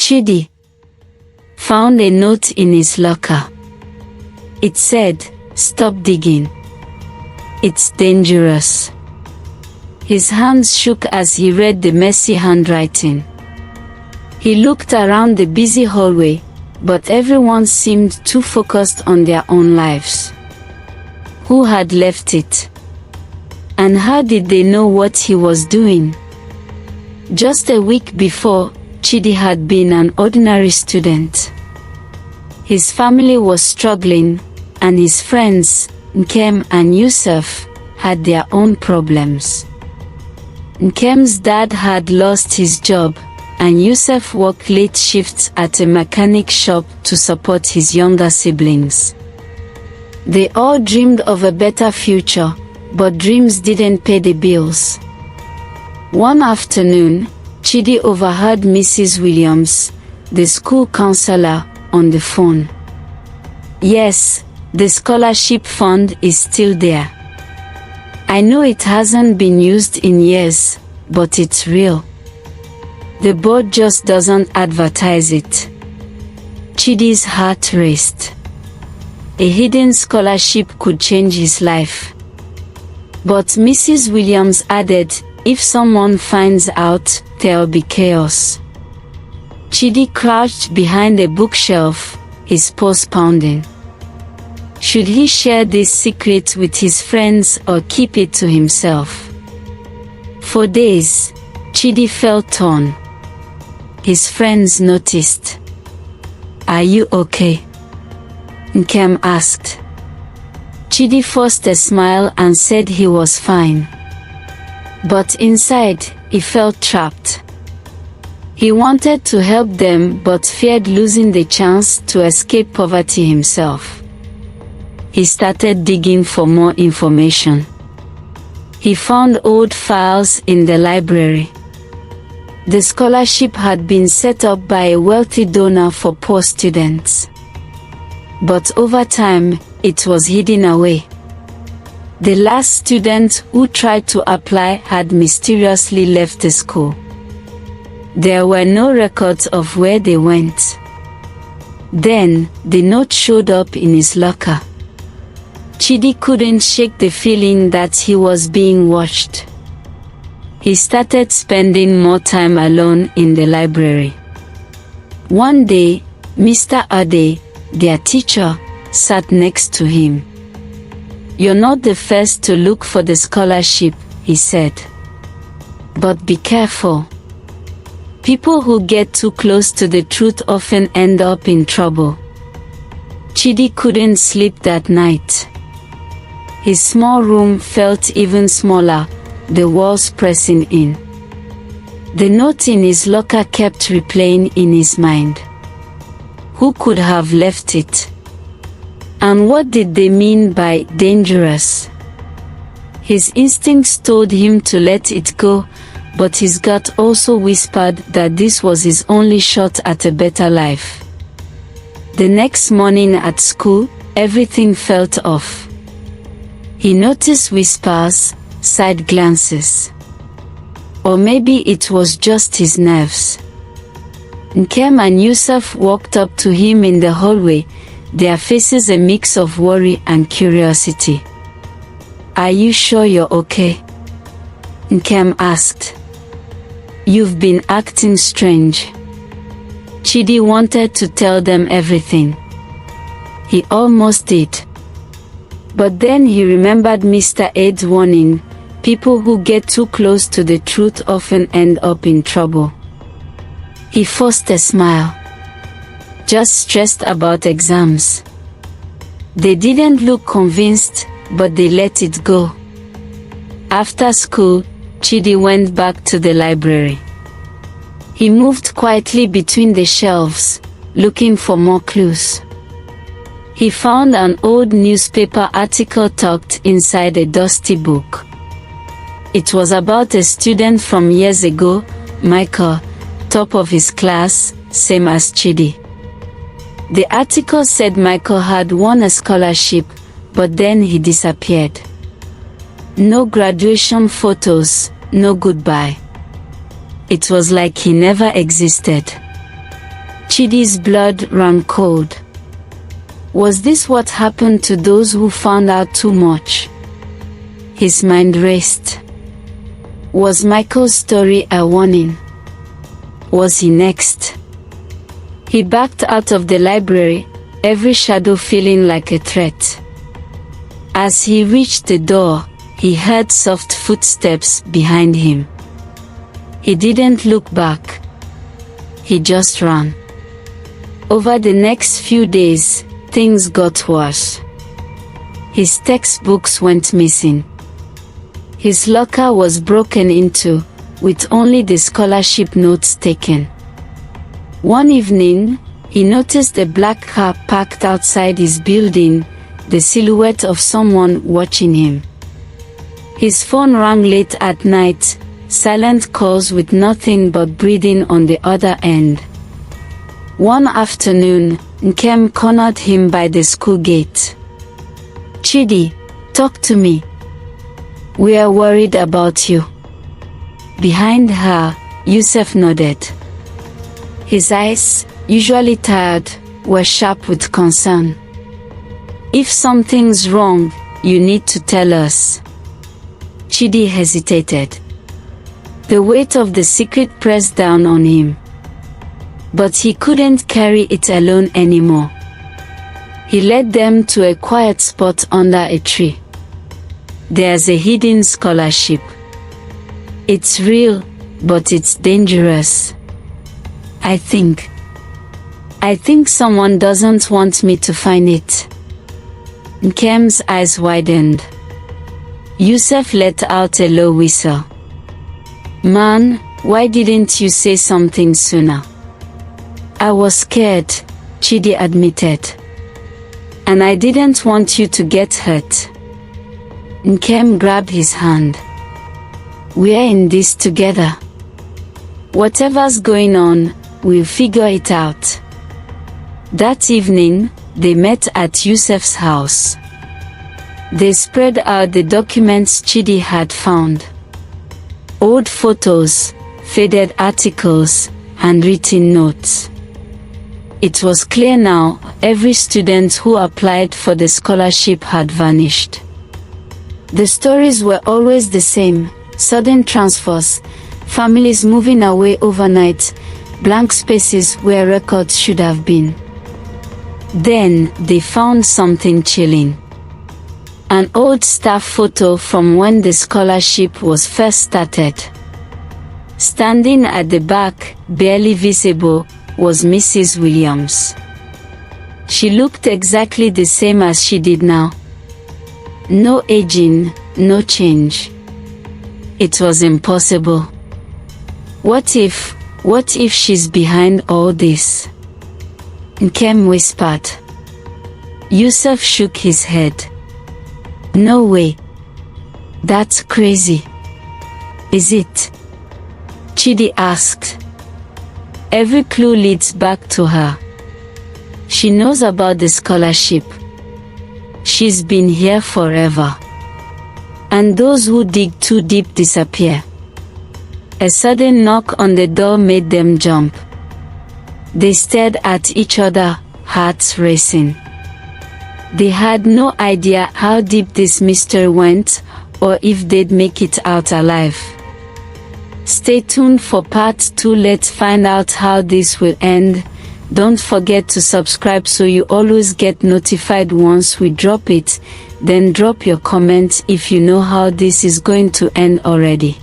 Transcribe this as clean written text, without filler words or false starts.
Chidi found a note in his locker. It said, "Stop digging. It's dangerous." His hands shook as he read the messy handwriting. He looked around the busy hallway, but everyone seemed too focused on their own lives. Who had left it? And how did they know what he was doing? Just a week before, Chidi had been an ordinary student. His family was struggling, and his friends, Nkem and Yusuf, had their own problems. Nkem's dad had lost his job, and Yusuf worked late shifts at a mechanic shop to support his younger siblings. They all dreamed of a better future, but dreams didn't pay the bills. One afternoon, Chidi overheard Mrs. Williams, the school counselor, on the phone. "Yes, the scholarship fund is still there. I know it hasn't been used in years, but it's real. The board just doesn't advertise it." Chidi's heart raced. A hidden scholarship could change his life. But Mrs. Williams added, "If someone finds out, there'll be chaos." Chidi crouched behind a bookshelf, his pulse pounding. Should he share this secret with his friends or keep it to himself? For days, Chidi felt torn. His friends noticed. "Are you okay?" Nkem asked. Chidi forced a smile and said he was fine. But inside, he felt trapped. He wanted to help them but feared losing the chance to escape poverty himself. He started digging for more information. He found old files in the library. The scholarship had been set up by a wealthy donor for poor students. But over time, it was hidden away. The last student who tried to apply had mysteriously left the school. There were no records of where they went. Then, the note showed up in his locker. Chidi couldn't shake the feeling that he was being watched. He started spending more time alone in the library. One day, Mr. Ade, their teacher, sat next to him. "You're not the first to look for the scholarship," he said. "But be careful. People who get too close to the truth often end up in trouble." Chidi couldn't sleep that night. His small room felt even smaller, the walls pressing in. The note in his locker kept replaying in his mind. Who could have left it? And what did they mean by dangerous? His instincts told him to let it go, but his gut also whispered that this was his only shot at a better life. The next morning at school, everything felt off. He noticed whispers, side glances. Or maybe it was just his nerves. Nkem and Yusuf walked up to him in the hallway, their faces a mix of worry and curiosity. "Are you sure you're okay?" Nkem asked. "You've been acting strange." Chidi wanted to tell them everything. He almost did. But then he remembered Mr. Ade's warning, people who get too close to the truth often end up in trouble. He forced a smile. Just stressed about exams. They didn't look convinced, but they let it go. After school, Chidi went back to the library. He moved quietly between the shelves, looking for more clues. He found an old newspaper article tucked inside a dusty book. It was about a student from years ago, Michael, top of his class, same as Chidi. The article said Michael had won a scholarship, but then he disappeared. No graduation photos, no goodbye. It was like he never existed. Chidi's blood ran cold. Was this what happened to those who found out too much? His mind raced. Was Michael's story a warning? Was he next? He backed out of the library, every shadow feeling like a threat. As he reached the door, he heard soft footsteps behind him. He didn't look back. He just ran. Over the next few days, things got worse. His textbooks went missing. His locker was broken into, with only the scholarship notes taken. One evening, he noticed a black car parked outside his building, the silhouette of someone watching him. His phone rang late at night, silent calls with nothing but breathing on the other end. One afternoon, Nkem cornered him by the school gate. "Chidi, talk to me. We are worried about you." Behind her, Yusuf nodded. His eyes, usually tired, were sharp with concern. "If something's wrong, you need to tell us." Chidi hesitated. The weight of the secret pressed down on him. But he couldn't carry it alone anymore. He led them to a quiet spot under a tree. "There's a hidden scholarship. It's real, but it's dangerous. I think someone doesn't want me to find it." Nkem's eyes widened. Yusuf let out a low whistle. "Man, why didn't you say something sooner?" "I was scared," Chidi admitted. "And I didn't want you to get hurt." Nkem grabbed his hand. "We're in this together. Whatever's going on, we'll figure it out." That evening, they met at Yusuf's house. They spread out the documents Chidi had found. Old photos, faded articles, handwritten notes. It was clear now, every student who applied for the scholarship had vanished. The stories were always the same: sudden transfers, families moving away overnight, blank spaces where records should have been. Then, they found something chilling. An old staff photo from when the scholarship was first started. Standing at the back, barely visible, was Mrs. Williams. She looked exactly the same as she did now. No aging, no change. It was impossible. What if she's behind all this?" Nkem whispered. Yusuf shook his head. "No way. That's crazy." "Is it?" Chidi asked. "Every clue leads back to her. She knows about the scholarship. She's been here forever. And those who dig too deep disappear." A sudden knock on the door made them jump. They stared at each other, hearts racing. They had no idea how deep this mystery went, or if they'd make it out alive. Stay tuned for part 2. Let's find out how this will end. Don't forget to subscribe so you always get notified once we drop it. Then drop your comment if you know how this is going to end already.